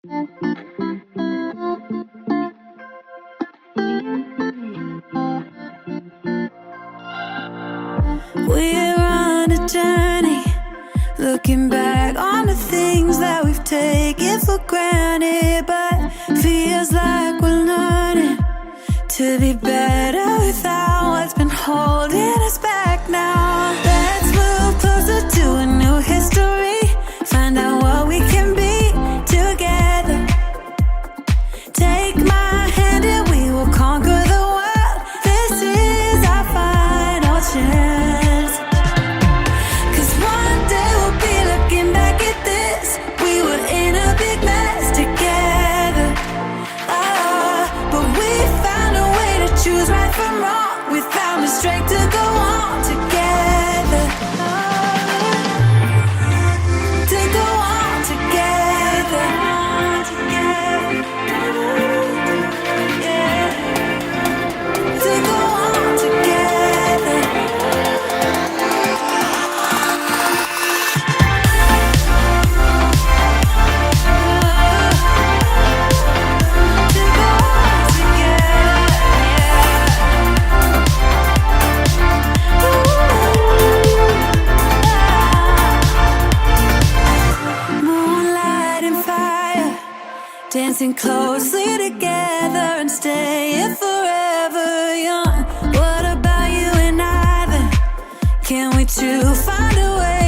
We're on a journey, looking back on the things that we've taken for granted, but feels like we're learning to be better without what's been holding us back now. Let's move closer to a new history, find out what we can be together. Take my hand and we will conquer the world. This is our final chance. 'Cause one day we'll be looking back at this. We were in a big mess together. But we found a way to choose right from wrong. We found the strength to go on together. To go on together. Yeah. To go on together. To go on together. Moonlight and fire, dancing closely together and staying forever young. What about you and I then? Can we two find a way